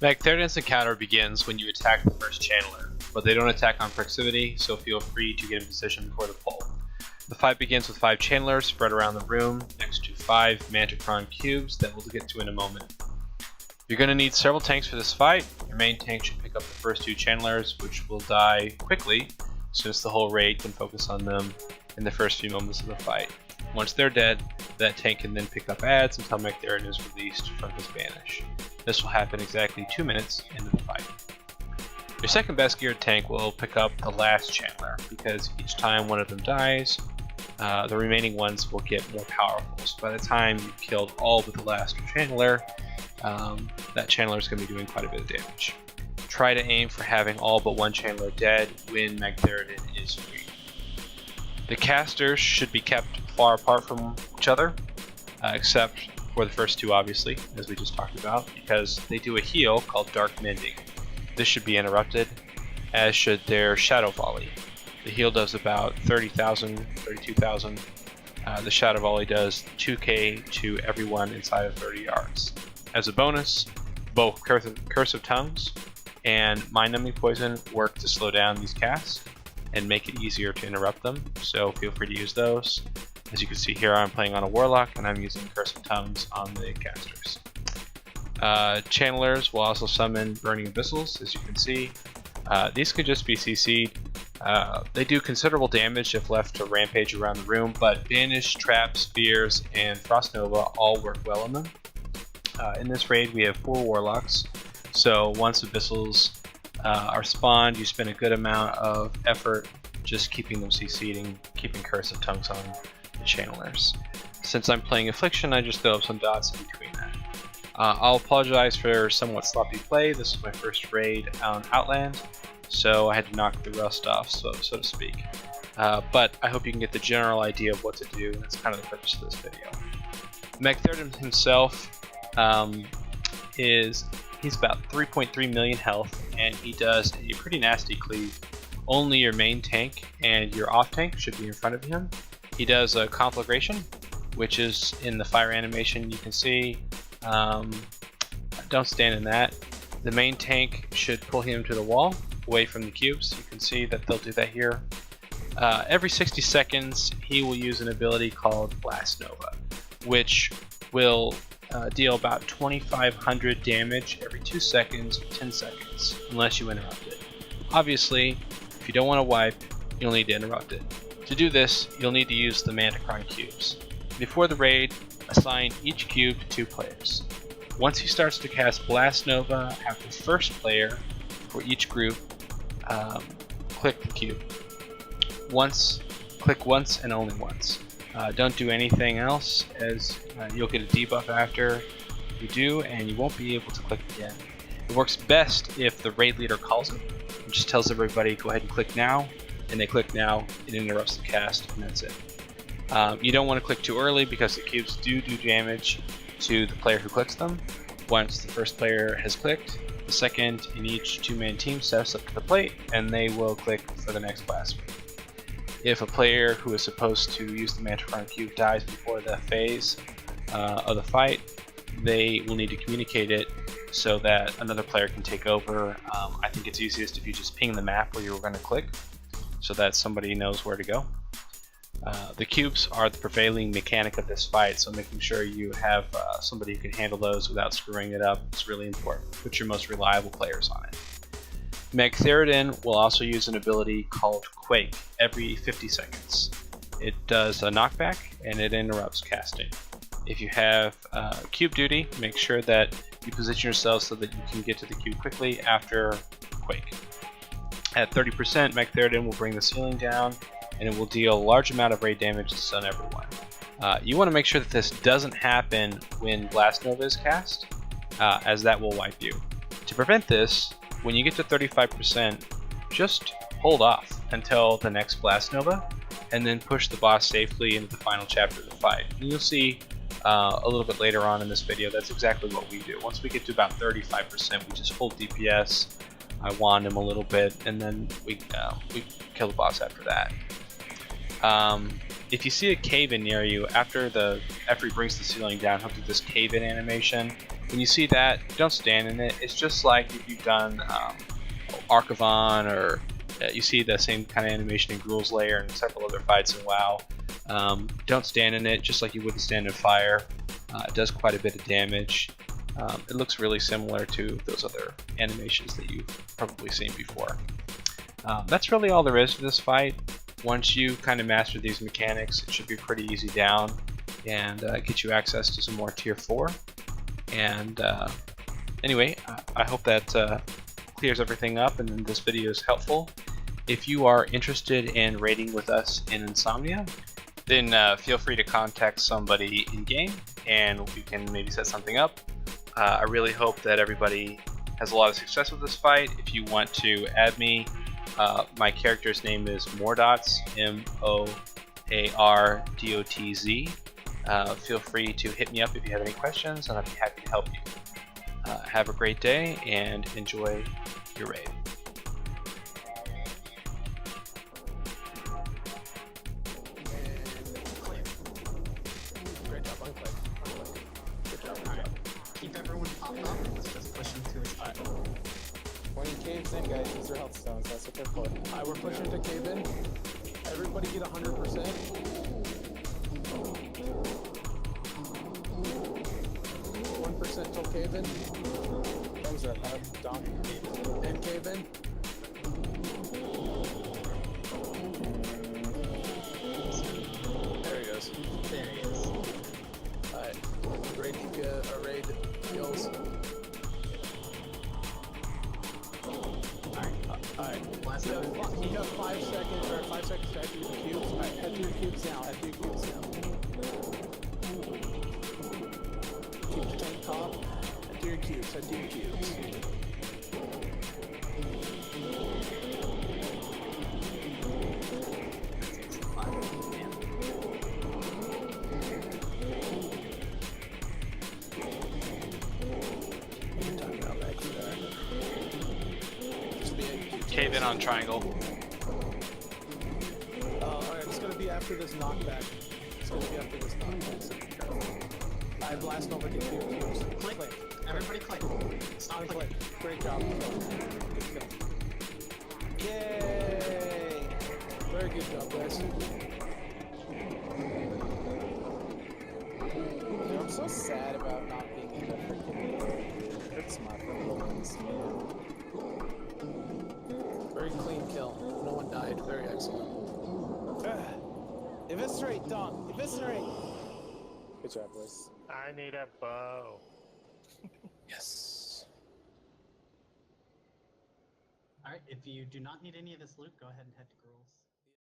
Magtheridon's encounter begins when you attack the first channeler, but they don't attack on proximity, so feel free to get in position before the pull. The fight begins with 5 channelers spread around the room next to 5 Magtheridon cubes that we'll get to in a moment. You're going to need several tanks for this fight. Your main tank should pick up the first 2 channelers, which will die quickly since the whole raid can focus on them in the first few moments of the fight. Once they're dead, that tank can then pick up adds until Magtheridon is released from his banish. This will happen exactly 2 minutes into the fight. Your second best geared tank will pick up the last channeler, because each time one of them dies, the remaining ones will get more powerful. So by the time you've killed all but the last channeler, that channeler is going to be doing quite a bit of damage. Try to aim for having all but one channeler dead when Magtheridon is free. The casters should be kept far apart from each other, except for the first 2 obviously, as we just talked about, because they do a heal called Dark Mending. This should be interrupted, as should their Shadow Volley. The heal does about 30,000, 32,000. The Shadow Volley does 2k to everyone inside of 30 yards. As a bonus, both Curse of Tongues and Mind Numbing Poison work to slow down these casts and make it easier to interrupt them, so feel free to use those. As you can see here, I'm playing on a Warlock and I'm using Curse of Tongues on the casters. Channelers will also summon Burning Abyssals, as you can see. These could just be CC'd. They do considerable damage if left to rampage around the room, but Banish, Trap, Spheres, and Frost Nova all work well on them. In this raid we have 4 Warlocks, so once Abyssals are spawned, you spend a good amount of effort just keeping them CC'd and keeping Curse of Tongues on the channelers. Since I'm playing Affliction, I just throw up some dots in between that. I'll apologize for somewhat sloppy play. This is my first raid on Outland, so I had to knock the rust off, so to speak. But I hope you can get the general idea of what to do. That's kind of the purpose of this video. Magtheridon himself he's about 3.3 million health, and he does a pretty nasty cleave. Only your main tank and your off tank should be in front of him. He does a conflagration, which is in the fire animation you can see. Don't stand in that. The main tank should pull him to the wall, away from the cubes. You can see that they'll do that here. Every 60 seconds, he will use an ability called Blast Nova, which will deal about 2,500 damage every 2 seconds for 10 seconds, unless you interrupt it. Obviously, if you don't want to wipe, you'll need to interrupt it. To do this, you'll need to use the Magtheridon cubes. Before the raid, assign each cube to 2 players. Once he starts to cast Blast Nova, have the first player for each group click the cube. Click once and only once. Don't do anything else, as you'll get a debuff after you do, and you won't be able to click again. It works best if the raid leader calls it. It just tells everybody, go ahead and click now, and they click now, it interrupts the cast, and that's it. You don't want to click too early because the cubes do damage to the player who clicks them. Once the first player has clicked, the second in each 2-man team steps up to the plate and they will click for the next blast wave. If a player who is supposed to use the Magtheridon cube dies before the phase of the fight, they will need to communicate it so that another player can take over. I think it's easiest if you just ping the map where you're going to click so that somebody knows where to go. The cubes are the prevailing mechanic of this fight, so making sure you have somebody who can handle those without screwing it up is really important. Put your most reliable players on it. Magtheridon will also use an ability called Quake every 50 seconds. It does a knockback and it interrupts casting. If you have cube duty, make sure that you position yourself so that you can get to the cube quickly after Quake. At 30%, Magtheridon will bring the ceiling down, and it will deal a large amount of raid damage to stun everyone. You want to make sure that this doesn't happen when Blast Nova is cast, as that will wipe you. To prevent this, when you get to 35%, just hold off until the next Blast Nova, and then push the boss safely into the final chapter of the fight. And you'll see a little bit later on in this video, that's exactly what we do. Once we get to about 35%, we just hold DPS. I wand him a little bit, and then we kill the boss after that. If you see a cave-in near you, after he brings the ceiling down, he'll do this cave-in animation. When you see that, don't stand in it. It's just like if you've done Archivon, or you see the same kind of animation in Gruul's Lair and several other fights in WoW. Don't stand in it, just like you wouldn't stand in fire. It does quite a bit of damage. It looks really similar to those other animations that you've probably seen before. That's really all there is to this fight. Once you kind of master these mechanics, it should be pretty easy down and get you access to some more tier 4. And anyway, I hope that clears everything up and this video is helpful. If you are interested in raiding with us in Insomnia, then feel free to contact somebody in-game and we can maybe set something up. I really hope that everybody has a lot of success with this fight. If you want to add me, my character's name is Moardotz, M-O-A-R-D-O-T-Z. Feel free to hit me up if you have any questions, and I'd be happy to help you. Have a great day and enjoy your raid. Great job on click. Good job. Alright. Keep everyone popped up. Let's just push them through his eye. When he caves in, guys, use your health stones. That's what they're for. Alright, we're pushing to cave in. Everybody get 100%. 1% till cave in. Thumbs up, Dom. And cave in. There he goes. There he is. Alright. Raid kills. Alright. Last You time. have 5 seconds, or 5 seconds to activate your cubes. Alright, head to your cubes now. Head to your cubes now. Keep the tank top. Head to your cubes. Head to your cubes. Cave in on triangle. Alright, it's gonna be after this knockback. It's gonna be after this knockback, so be careful. I blast over to cubes. Click. Everybody click. Stop Click. clicking. Great job. Good kill. Yay! Very good job, guys. Dude, I'm so sad about not being in the freaking. Hurts my feelings, man. Very clean kill. No one died. Very excellent. Eviscerate, Dom! Eviscerate! Good job, boys. I need a bow. Yes. Alright, if you do not need any of this loot, go ahead and head to Gruul's.